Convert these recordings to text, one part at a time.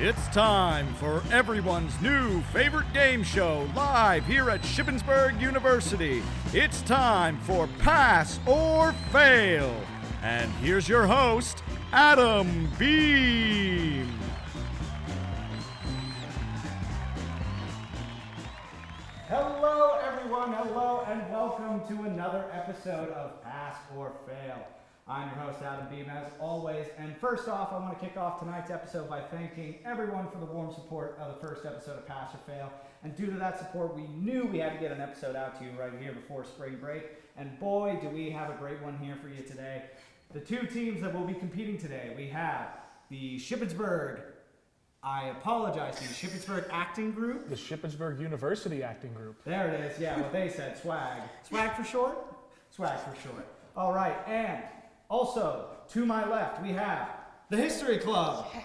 It's time for everyone's new favorite game show live here at Shippensburg University. It's time for Pass or Fail. And here's your host, Adam Beam. Hello, everyone. Hello, and welcome to another episode of Pass or Fail. I'm your host, Adam Beam, as always. And first off, I want to kick off tonight's episode by thanking everyone for the warm support of the first episode of Pass or Fail. And due to that support, we knew we had to get an episode out to you right here before spring break. And boy, do we have a great one here for you today. The two teams that will be competing today, we have the Shippensburg, I apologize to you, Shippensburg Acting Group. The Shippensburg University Acting Group. There it is, yeah, what they said, SWAG. SWAG for short? SWAG for short. All right, and also, to my left, we have the History Club. Yeah.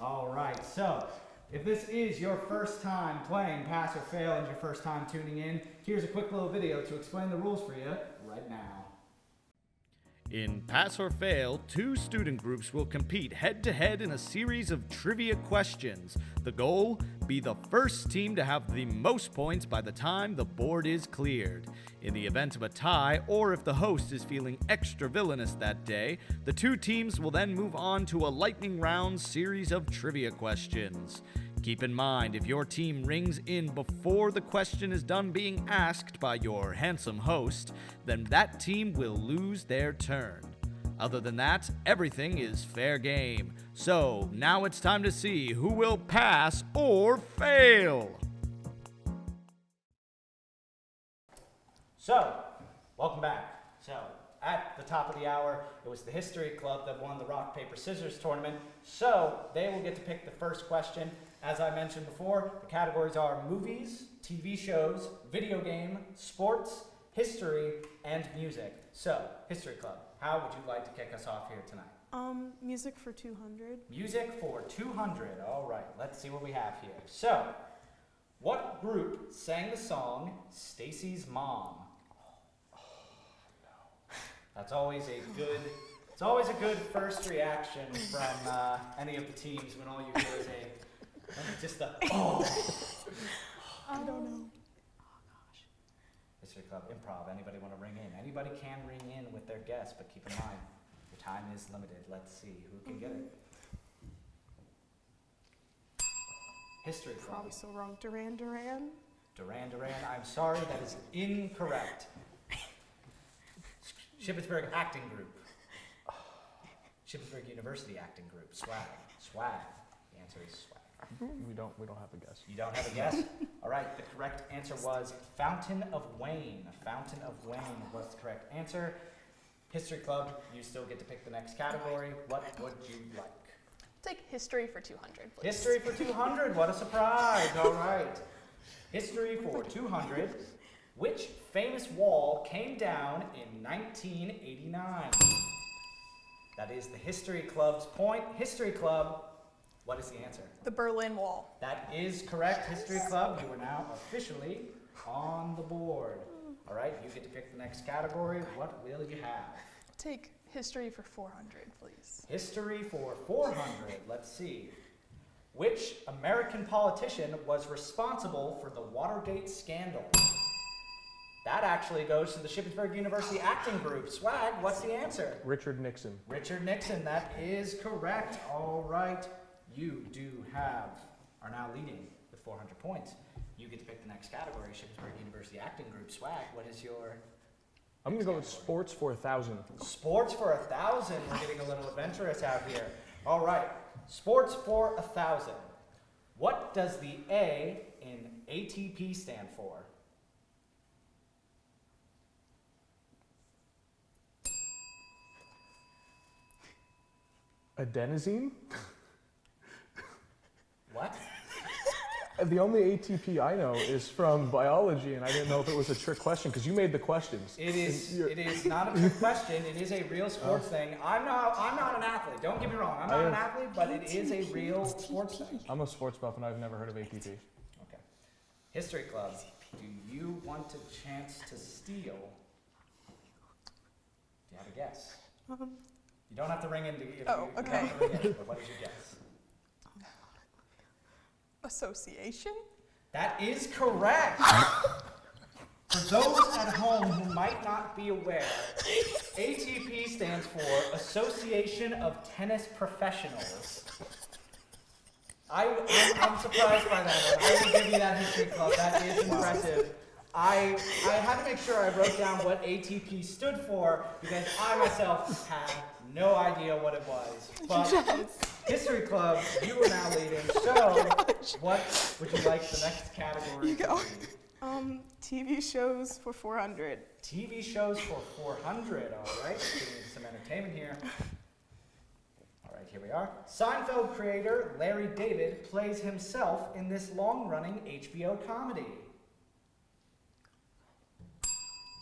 All right, so if this is your first time playing Pass or Fail and your first time tuning in, here's a quick little video to explain the rules for you right now. In Pass or Fail, two student groups will compete head-to-head in a series of trivia questions. The goal? Be the first team to have the most points by the time the board is cleared. In the event of a tie, or if the host is feeling extra villainous that day, the two teams will then move on to a lightning round series of trivia questions. Keep in mind, if your team rings in before the question is done being asked by your handsome host, then that team will lose their turn. Other than that, everything is fair game. So, now it's time to see who will pass or fail. So, welcome back. So, at the top of the hour, it was the History Club that won the Rock, Paper, Scissors tournament. So, they will get to pick the first question. As I mentioned before, the categories are movies, TV shows, video game, sports, history, and music. So, History Club, how would you like to kick us off here tonight? Music for 200. Music for 200. All right, let's see what we have here. So, what group sang the song Stacy's Mom? That's always a good, it's always a good first reaction from any of the teams when all you hear is just a, oh. I don't know. Oh, gosh. History Club, improv. Anybody want to ring in? Anybody can ring in with their guess, but keep in mind, your time is limited. Let's see who can get it. History Club. Probably so wrong. Duran Duran. Duran Duran. I'm sorry, that is incorrect. Shippensburg Acting Group. Shippensburg University Acting Group. SWAG. SWAG. The answer is SWAG. We don't have a guess. You don't have a guess? All right, the correct answer was Fountain of Wayne. Fountain of Wayne was the correct answer. History Club, you still get to pick the next category. What would you like? Take history for 200, please. History for 200, what a surprise. All right. History for 200. Which famous wall came down in 1989? That is the History Club's point. History Club, what is the answer? The Berlin Wall. That is correct, History Club. You are now officially on the board. All right, you get to pick the next category. What will you have? Take history for 400, please. History for 400. Let's see. Which American politician was responsible for the Watergate scandal? That actually goes to the Shippensburg University Acting Group. SWAG, what's the answer? Richard Nixon. Richard Nixon, that is correct. All right, you are now leading with 400 points. You get to pick the next category, Shippensburg University Acting Group. SWAG, what is your... I'm going to go with sports for 1,000. Sports for 1,000. We're getting a little adventurous out here. All right, sports for 1,000. What does the A in ATP stand for? Adenosine? What? The only ATP I know is from biology, and I didn't know if it was a trick question because you made the questions. It is not a trick question. It is a real sports thing. I'm not an athlete. Don't get me wrong. I'm not an athlete, but it is a real sports thing. I'm a sports buff, and I've never heard of ATP. Okay. History Club. Do you want a chance to steal? Do you have a guess? You don't have to ring in. Okay. But what is your guess? Association? That is correct. For those at home who might not be aware, ATP stands for Association of Tennis Professionals. I'm surprised by that one. I will give you that history club. That is impressive. I had to make sure I wrote down what ATP stood for because I myself had no idea what it was. But history club, you are now leading. So, what would you like the next category? You go. to be? TV shows for 400. TV shows for 400. All right, getting into some entertainment here. All right, here we are. Seinfeld creator Larry David plays himself in this long-running HBO comedy.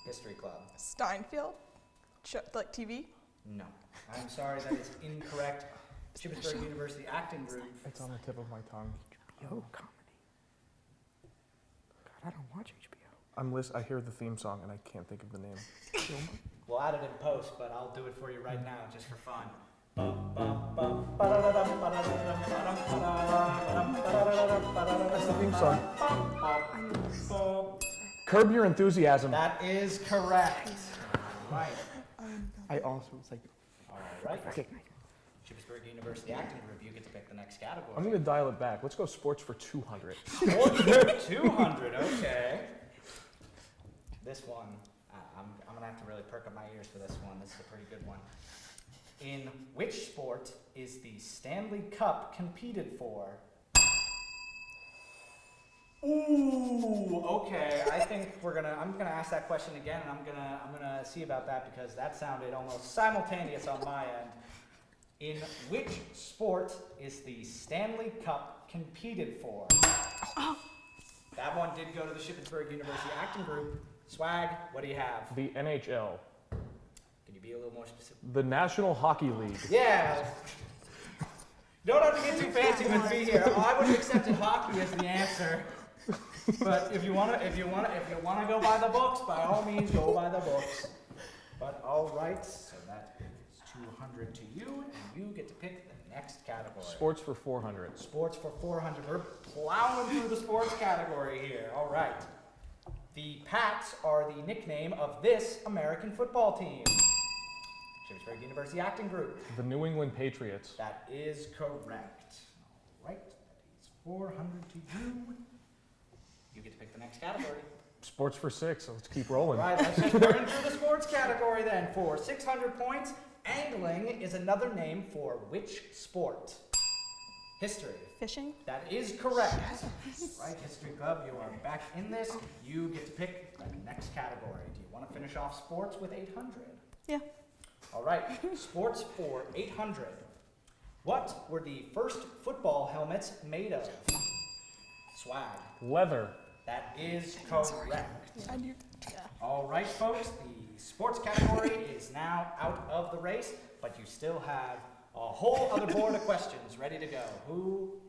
History club. Steinfeld? Like TV? No. I'm sorry, that is incorrect. Shippensburg University Acting Group. It's on the tip of my tongue. HBO comedy. God, I don't watch HBO. I hear the theme song and I can't think of the name. We'll add it in post, but I'll do it for you right now, just for fun. That's the theme song. Curb Your Enthusiasm. That is correct. All right. I also was like, All right. recognize. Shippensburg University Acting Group, you get to pick the next category. I'm going to dial it back. Let's go sports for 200. Sports for 200, okay. This one, I'm going to have to really perk up my ears for this one. This is a pretty good one. In which sport is the Stanley Cup competed for? Ooh, okay. I think I'm gonna ask that question again, and I'm gonna see about that because that sounded almost simultaneous on my end. In which sport is the Stanley Cup competed for? That one did go to the Shippensburg University Acting Group. SWAG, what do you have? The NHL. Can you be a little more specific? The National Hockey League. Yeah. You don't have to get too fancy with me here. I would have accepted hockey as the answer. But if you wanna go by the books, by all means go by the books. But all right, so that is 200 to you, and you get to pick the next category. Sports for 400. Sports for 400. We're plowing through the sports category here. All right. The Pats are the nickname of this American football team. Shippensburg University Acting Group. The New England Patriots. That is correct. All right. That is 400 to you. You get to pick the next category. Sports for 6. So let's keep rolling. All right, let's just burn through the sports category then. For 600 points, angling is another name for which sport? History. Fishing? That is correct. Right, History Club, you are back in this. You get to pick the next category. Do you want to finish off sports with 800? Yeah. All right, sports for 800. What were the first football helmets made of? SWAG. Leather. That is correct. I do. Yeah. All right, folks, the sports category is now out of the race, but you still have a whole other board of questions ready to go.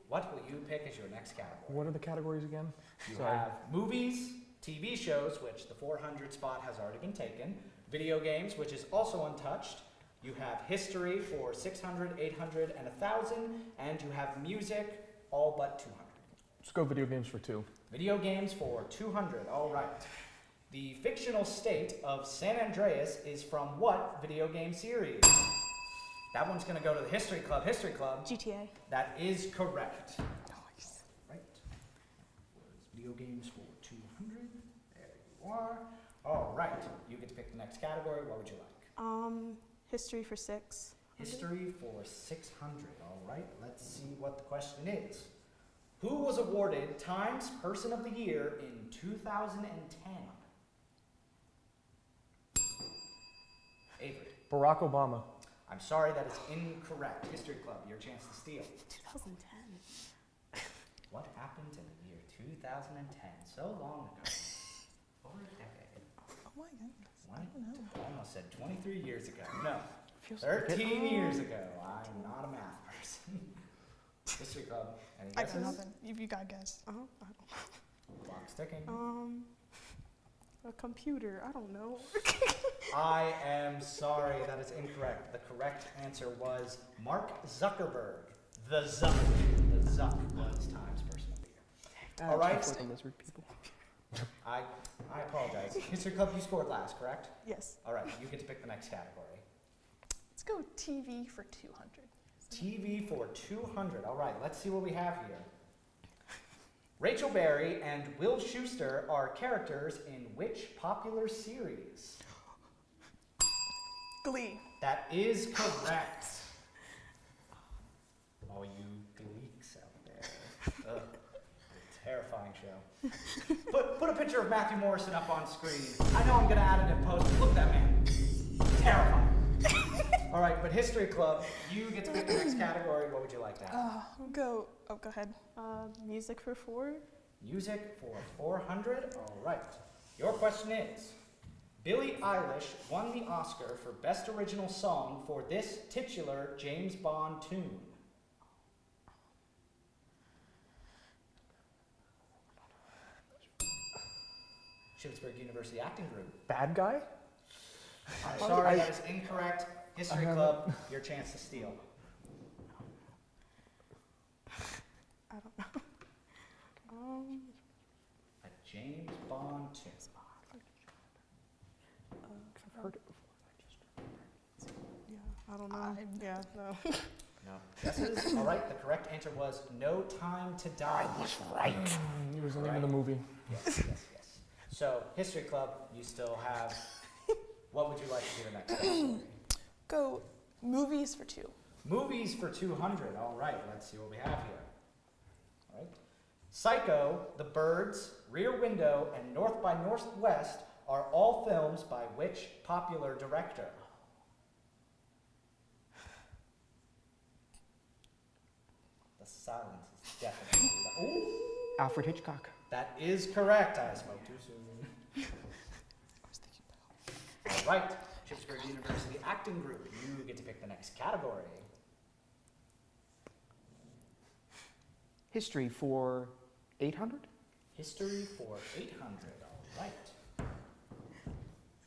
What will you pick as your next category? What are the categories again? You Sorry. have movies, TV shows, which the 400 spot has already been taken, video games, which is also untouched. You have history for 600, 800, and 1,000, and you have music, all but 200. Let's go video games for 2. Video games for 200, all right. The fictional state of San Andreas is from what video game series? That one's gonna go to the History Club. History Club. GTA. That is correct. Nice. Right. Video games for 200. There you are. All right. You get to pick the next category. What would you like? History for 6. History for 600. All right. Let's see what the question is. Who was awarded Times Person of the Year in 2010? Avery. Barack Obama. I'm sorry, that is incorrect. History Club, your chance to steal. 2010. What happened in the year 2010? So long ago. Over a decade. Oh my goodness. What? I don't know. Almost said 23 years ago. No, Feels 13 years ago. I'm not a math person. History Club, any I guesses? got nothing. You got guess. Clock's ticking. A computer. I don't know. I am sorry, that is incorrect. The correct answer was Mark Zuckerberg. The Zuck was Times Person of the Year. All right. For the lizard people. I apologize. History Club, you scored last, correct? Yes. All right, you get to pick the next category. Let's go TV for 200. TV for 200. All right, let's see what we have here. Rachel Berry and Will Schuester are characters in which popular series? Glee. That is correct. All you gleeks out there. Ugh, terrifying show. Put a picture of Matthew Morrison up on screen. I know I'm going to add it in post. Look at that man. Terrifying. All right, but History Club, you get to pick the next category. What would you like to have? Go ahead. Music for 4. Music for 400. All right. Your question is, Billie Eilish won the Oscar for Best Original Song for this titular James Bond tune. Shippensburg University Acting Group. Bad guy? I'm sorry, that is incorrect. History Club, your chance to steal. I don't know. A James Bond tune. I've heard it before. Yeah, I don't know. Yeah, no. No. Guesses? All right, the correct answer was No Time to Die. I was right. It was the name of the movie. Yes. So, History Club, you still have. What would you like to do the next category? Go movies for 2. Movies for 200. All right, let's see what we have here. All right. Psycho, The Birds, Rear Window, and North by Northwest are all films by which popular director? The silence is definitely. Ooh, Alfred Hitchcock. that is correct. I spoke too soon. All right, Shippensburg University Acting Group, you get to pick the next category. History for 800. History for 800, all right.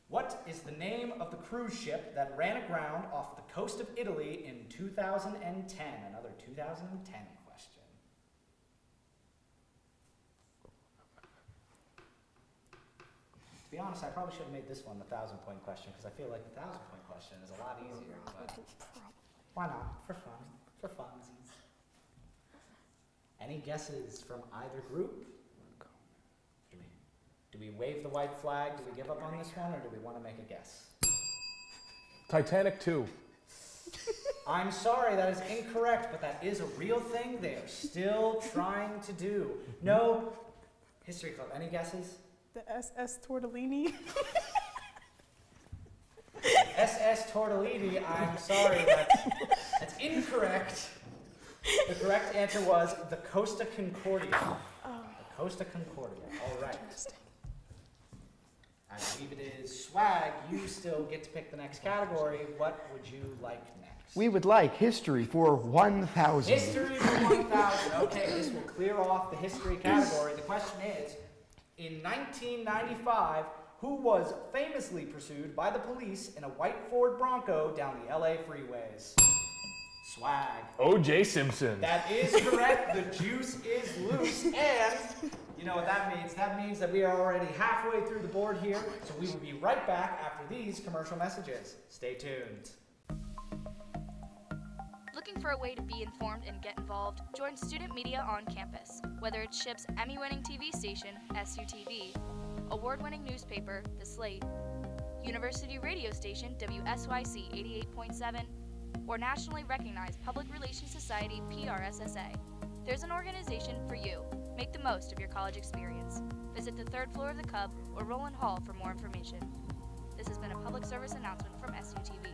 What is the name of the cruise ship that ran aground off the coast of Italy in 2010? Another 2010 question. To be honest, I probably should have made this one the 1,000-point question because I feel like the 1,000-point question is a lot easier. But why not? For fun. For funsies. Any guesses from either group? Do we wave the white flag? Do we give up on this one, or do we want to make a guess? Titanic 2. I'm sorry, that is incorrect, but that is a real thing they are still trying to do. No. History Club, any guesses? The SS Tortellini. SS Tortellini, I'm sorry, that's incorrect. The correct answer was the Costa Concordia. The Costa Concordia, all right. I believe it is SWAG. You still get to pick the next category. What would you like next? We would like history for 1,000. History for 1,000. Okay, this will clear off the history category. The question is, in 1995, who was famously pursued by the police in a white Ford Bronco down the LA freeways? SWAG. O.J. Simpson. That is correct. The juice is loose. And you know what that means? That means that we are already halfway through the board here. So we will be right back after these commercial messages. Stay tuned. Looking for a way to be informed and get involved? Join Student Media on campus. Whether it's SHIP's Emmy-winning TV station, SUTV, award-winning newspaper, The Slate, university radio station, WSYC 88.7, or nationally recognized Public Relations Society, PRSSA. There's an organization for you. Make the most of your college experience. Visit the 3rd floor of the Cub or Roland Hall for more information. This has been a public service announcement from SUTV.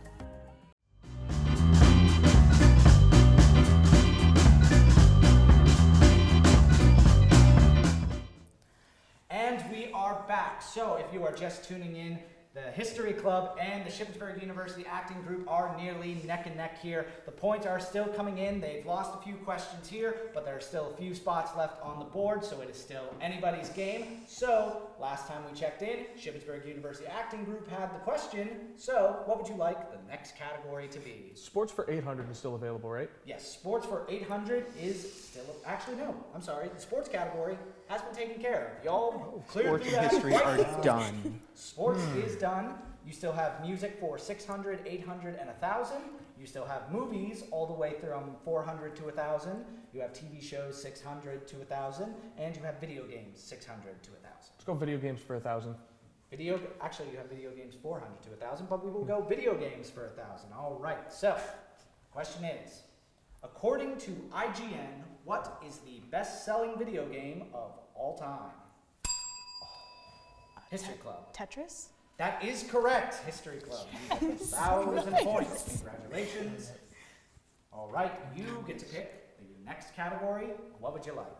And we are back. So if you are just tuning in, the History Club and the Shippensburg University Acting Group are nearly neck and neck here. The points are still coming in. They've lost a few questions here, but there are still a few spots left on the board, so it is still anybody's game. So last time we checked in, Shippensburg University Acting Group had the question. So what would you like the next category to be? Sports for 800 is still available, right? Yes, sports for 800 is still, actually no, I'm sorry. The sports category has been taken care of. Y'all cleared Sports through and that. history quite are well. done. Sports is done. You still have music for 600, 800, and 1,000. You still have movies all the way from 400 to 1,000. You have TV shows 600 to 1,000, and you have video games 600 to 1,000. Let's go video games for 1,000. Actually, you have video games 400 to 1,000, but we will go video games for 1,000. All right. So, question is, according to IGN, what is the best-selling video game of all time? History Club. Tetris? That is correct, History Club. You get 1,000 points. Congratulations. All right, you get to pick the next category. What would you like?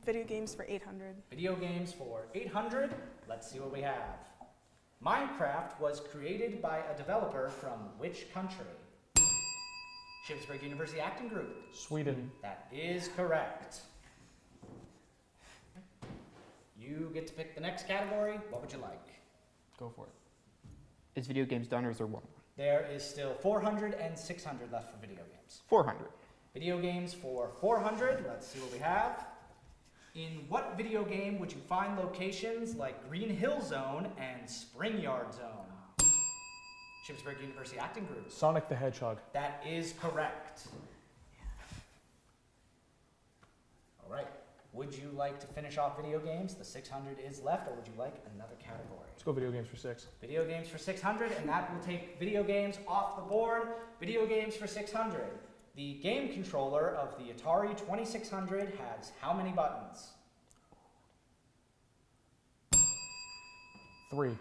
Video games for 800. Video games for 800. Let's see what we have. Minecraft was created by a developer from which country? Shippensburg University Acting Group. Sweden. That is correct. You get to pick the next category. What would you like? Go for it. Is video games done or is there one more? There is still 400 and 600 left for video games. 400. Video games for 400. Let's see what we have. In what video game would you find locations like Green Hill Zone and Spring Yard Zone? Shippensburg University Acting Group. Sonic the Hedgehog. That is correct. All right. Would you like to finish off video games? The 600 is left, or would you like another category? Let's go video games for 6. Video games for 600, and that will take video games off the board. Video games for 600. The game controller of the Atari 2600 has how many buttons? 3.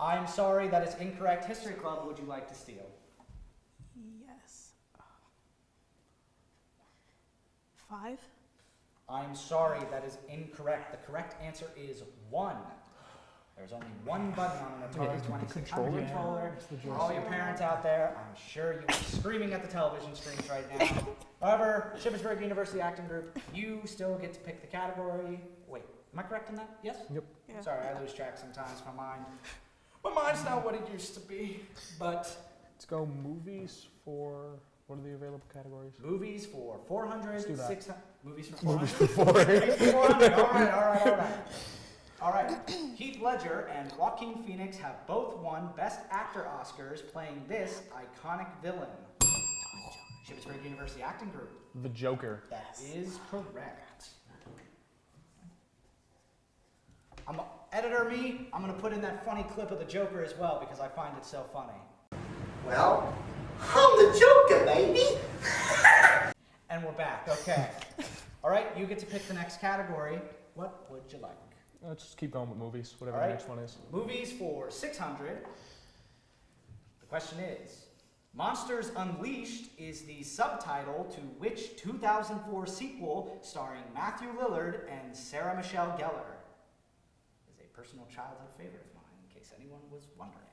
I'm sorry, that is incorrect. History Club, would you like to steal? Yes. 5? I'm sorry, that is incorrect. The correct answer is 1. There's only one button on an Atari 2600 controller. For all your parents out there, I'm sure you are screaming at the television screens right now. However, Shippensburg University Acting Group, you still get to pick the category. Wait, am I correct in that? Yes? Yep. Yeah. Sorry, I lose track sometimes. My mind's not what it used to be. But Let's go movies for, what are the available categories? movies for 400, Let's do that. 600. Movies for 400? Movies for 400. All right. All right. Heath Ledger and Joaquin Phoenix have both won Best Actor Oscars playing this iconic villain. Shippensburg University Acting Group. The Joker. That is correct. Editor me, I'm going to put in that funny clip of the Joker as well because I find it so funny. Well, I'm the Joker, baby. And we're back. Okay. All right, you get to pick the next category. What would you like? Let's just keep going with movies, whatever All right. the next one is. Movies for 600. The question is, Monsters Unleashed is the subtitle to which 2004 sequel starring Matthew Lillard and Sarah Michelle Gellar? Is a personal childhood favorite of mine, in case anyone was wondering.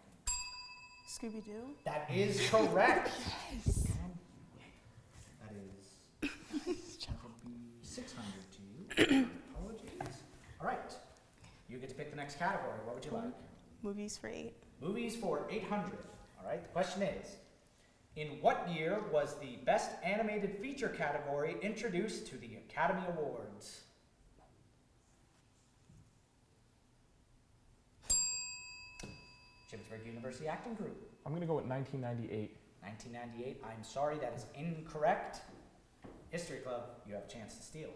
Scooby-Doo? That is correct. Yes. That would be 600 to you. Apologies. All right. You get to pick the next category. What would you like? Movies for 8. Movies for 800. All right. The question is, in what year was the Best Animated Feature category introduced to the Academy Awards? Shippensburg University Acting Group. I'm going to go with 1998. 1998. I'm sorry, that is incorrect. History Club, you have a chance to steal.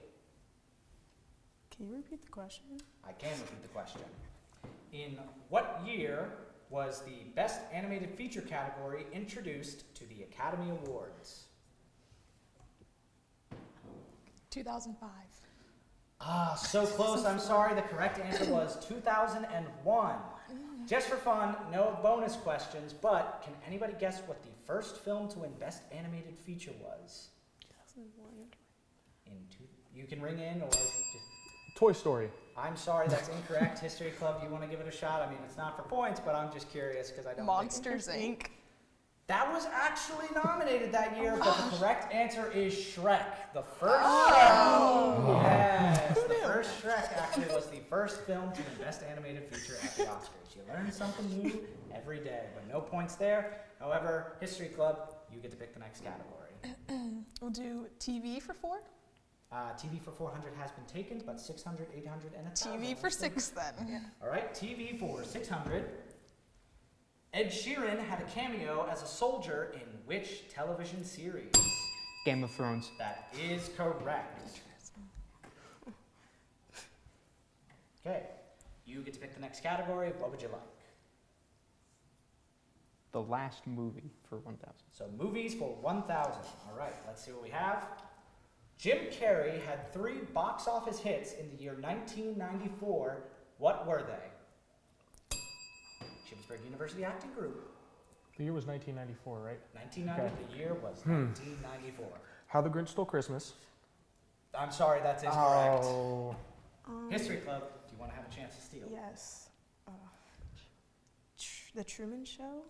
Can you repeat the question? I can repeat the question. In what year was the Best Animated Feature category introduced to the Academy Awards? 2005. Ah, so close. I'm sorry. The correct answer was 2001. Just for fun, no bonus questions, but can anybody guess what the first film to win Best Animated Feature was? 2001. You can ring in or just... Toy Story. I'm sorry, that's incorrect. History Club, you want to give it a shot? I mean, it's not for points, but I'm just curious because I don't Monsters, Inc. That was actually nominated that year, but the correct answer is Shrek. The first Shrek. Yes, the first Shrek actually was the first film to win Best Animated Feature at the Oscars. You learn something new every day, but no points there. However, History Club, you get to pick the next category. We'll do TV for 4. TV for 400 has been taken, but 600, 800, and 1,000. TV for 6 then. All right, TV for 600. Ed Sheeran had a cameo as a soldier in which television series? Game of Thrones. That is correct. Okay, you get to pick the next category. What would you like? The last movie for 1,000. So movies for 1,000. All right, let's see what we have. Jim Carrey had 3 box office hits in the year 1994. What were they? Shippensburg University Acting Group. The year was 1994, right? 1990. Okay. The year was 1994. How the Grinch Stole Christmas. I'm sorry, that's incorrect. Oh. History Club, do you want to have a chance to steal? Yes. The Truman Show?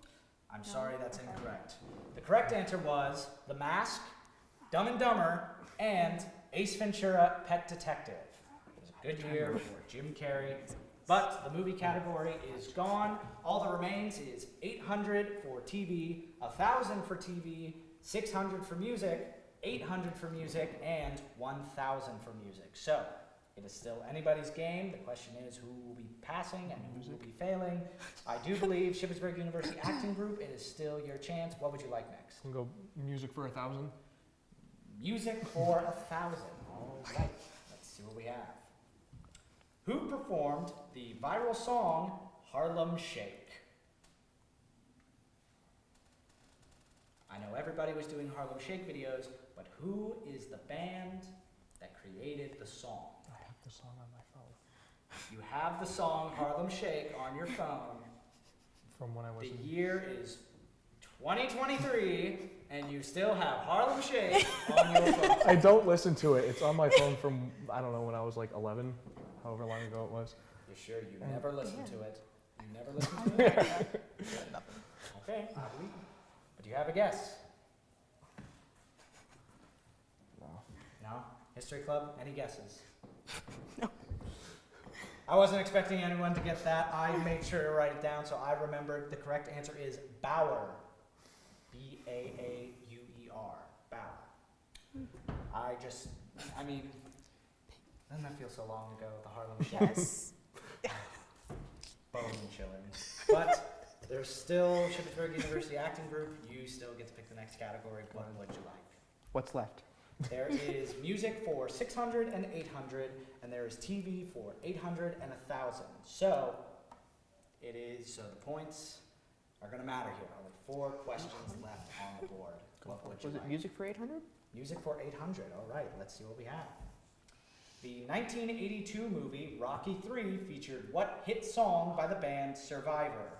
I'm No? sorry, that's Okay. incorrect. The correct answer was The Mask, Dumb and Dumber, and Ace Ventura: Pet Detective. It was a good year for Jim Carrey, but the movie category is gone. All that remains is 800 for TV, 1,000 for TV, 600 for music, 800 for music, and 1,000 for music. So it is still anybody's game. The question is who will be passing and who will be failing. I do believe Shippensburg University Acting Group, it is still your chance. What would you like next? We'll go music for 1,000. Music for 1,000. All right, let's see what we have. Who performed the viral song Harlem Shake? I know everybody was doing Harlem Shake videos, but who is the band that created the song? I have the song on my phone. You have the song Harlem Shake on your phone. From when I was The in... year is 2023, and you still have Harlem Shake on your phone. I don't listen to it. It's on my phone from, I don't know, when I was like 11, however long ago it was. You're sure you never listened to it? You never listened to it? Okay, I believe you. But do you have a guess? No. No? History Club, any guesses? No. I wasn't expecting anyone to get that. I made sure to write it down so I remembered. The correct answer is Bauer. B-A-A-U-E-R. Bauer. I mean, doesn't that feel so long ago, the Harlem Shake? Yes. Bone chilling. But there's still Shippensburg University Acting Group. You still get to pick the next category. What would you like? What's left? There is music for 600 and 800, and there is TV for 800 and 1,000. So the points are going to matter here. Only 4 questions left on the board. What would you Was like? it music for 800? Music for 800. All right, let's see what we have. The 1982 movie Rocky III featured what hit song by the band Survivor?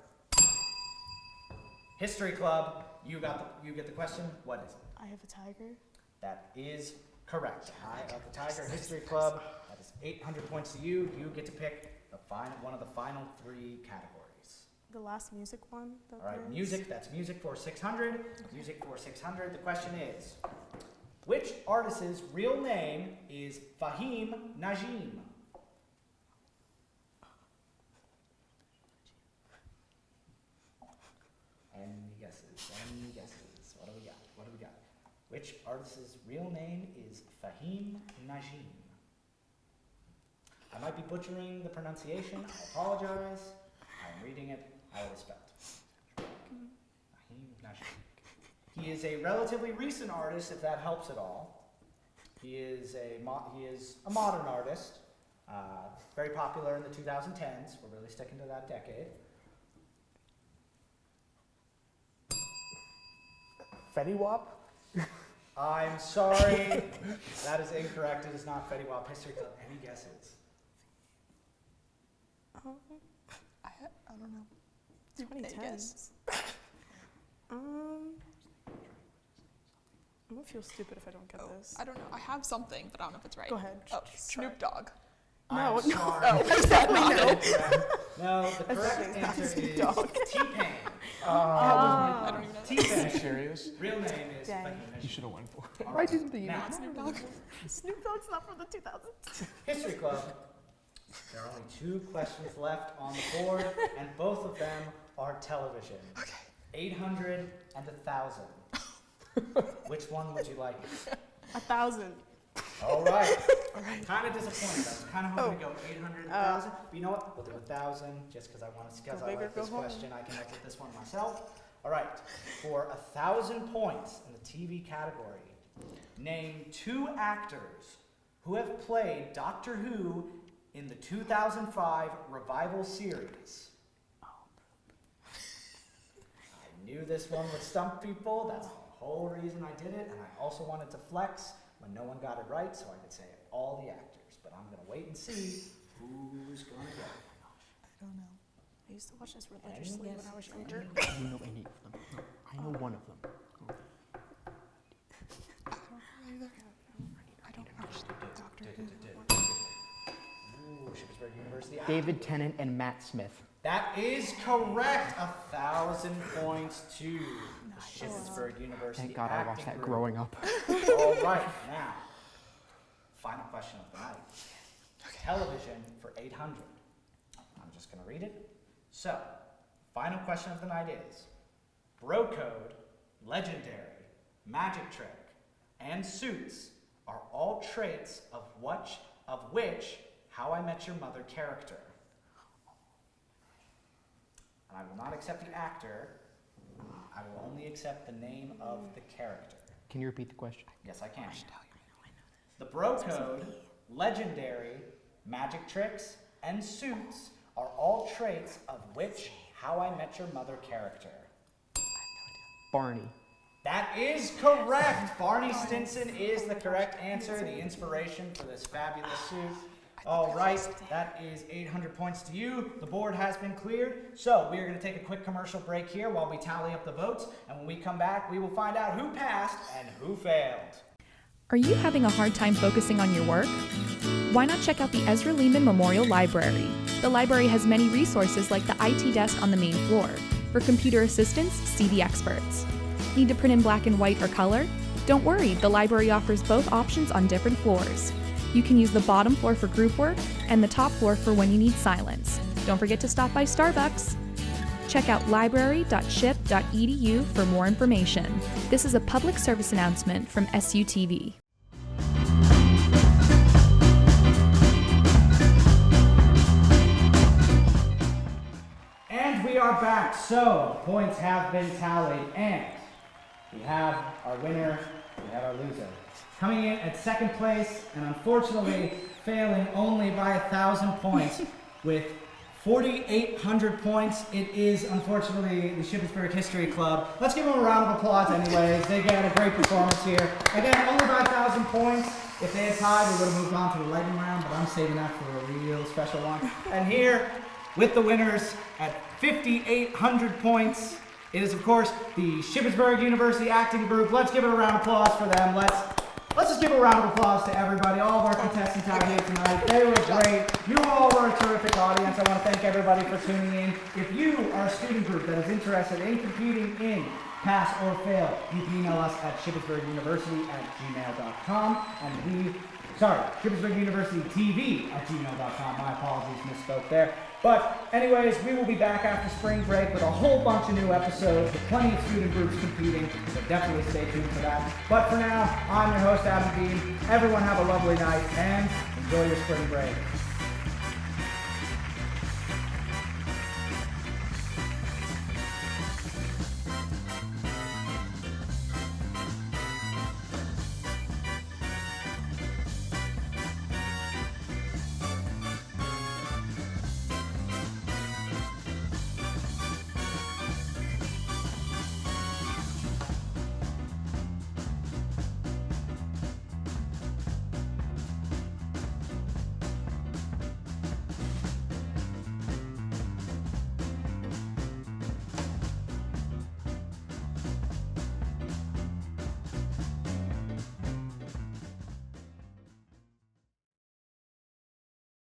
History Club, you get the question. What is it? I Have a Tiger. That is correct. Eye of the Tiger. History Club. That is 800 points to you. You get to pick one of the final 3 categories. The last music one. All right, music. That's music for 600. Music for 600. The question is, which artist's real name is Fahim Najim? Any guesses? Any guesses? What do we got? What do we got? Which artist's real name is Fahim Najim? I might be butchering the pronunciation. I apologize. I'm reading it out of respect. Fahim Najim. He is a relatively recent artist, if that helps at all. He is a modern artist, very popular in the 2010s. We're really sticking to that decade. Fetty Wap? I'm sorry, that is incorrect. It is not Fetty Wap. History Club. Any guesses? I don't know. 2010s. I'm gonna feel stupid if I don't get this. I don't know. I have something, but I don't know if it's right. Go ahead. Oh, Try. Snoop Dogg. I'm No, sorry. Oh, exactly. No, the correct It's not answer Snoop is Dogg. T-Pain. I don't even know. Are you T-Pain. serious? Real name is Dang. Fahim You Najim. should have went for it. All Why right. didn't they Now, use Snoop Dogg. Snoop Dogg's not from the 2000s. History Club. There are only 2 questions left on the board, and both of them are television. Okay. 800 and 1,000. Which one would you like? 1,000. All right. Kind of disappointed. I was kind of hoping to go 800, 1,000. But you know what? We'll do 1,000 just because I want to. Because Go I big or like go this home. question. I can look at this one myself. All right. For 1,000 points in the TV category, name 2 actors who have played Doctor Who in the 2005 revival series. I knew this one would stump people. That's the whole reason I did it. And I also wanted to flex when no one got it right so I could say all the actors. But I'm going to wait and see who's going to get it. I don't know. I used to watch this religiously when I was younger. Do you know any of them? No, I know one of them. I don't watch Doctor Who. Ooh, Shippensburg University. David Tennant and Matt Smith. That is correct. 1,000 points to the Shippensburg University. Thank God I watched acting that group. growing up. All right, now, final question of the night. Television for 800. I'm just going to read it. So, final question of the night is, Bro Code, Legendary, Magic Trick, and Suits are all traits of which How I Met Your Mother character? And I will not accept the actor. I will only accept the name of the character. Can you repeat the question? Yes, I can. The Bro Code, Legendary, Magic Tricks, and Suits are all traits of which How I Met Your Mother character? Barney. That is correct. Barney Stinson is the correct answer, the inspiration for this fabulous suit. All right, that is 800 points to you. The board has been cleared. So we are going to take a quick commercial break here while we tally up the votes. And when we come back, we will find out who passed and who failed. Are you having a hard time focusing on your work? Why not check out the Ezra Lehman Memorial Library? The library has many resources like the IT desk on the main floor. For computer assistance, see the experts. Need to print in black and white or color? Don't worry, the library offers both options on different floors. You can use the bottom floor for group work and the top floor for when you need silence. Don't forget to stop by Starbucks. Check out library.ship.edu for more information. This is a public service announcement from SUTV. And we are back. So, points have been tallied. And we have our winner, we have our loser. Coming in at second place, and unfortunately failing only by 1,000 points with 4,800 points. It is, unfortunately, the Shippensburg History Club. Let's give them a round of applause anyways. They got a great performance here. Again, only by 1,000 points. If they had tied, we would have moved on to the lightning round, but I'm saving that for a real special one. And here, with the winners at 5,800 points, it is, of course, the Shippensburg University Acting Group. Let's give it a round of applause for them. Let's just give a round of applause to everybody, all of our contestants out here tonight. They were great. You all were a terrific audience. I want to thank everybody for tuning in. If you are a student group that is interested in competing in Pass or Fail, you can email us at shippensburguniversity@gmail.com. shippensburguniversitytv@gmail.com. My apologies, misspoke there. But anyways, we will be back after spring break with a whole bunch of new episodes with plenty of student groups competing, so definitely stay tuned for that. But for now, I'm your host, Adam Bean. Everyone have a lovely night and enjoy your spring break.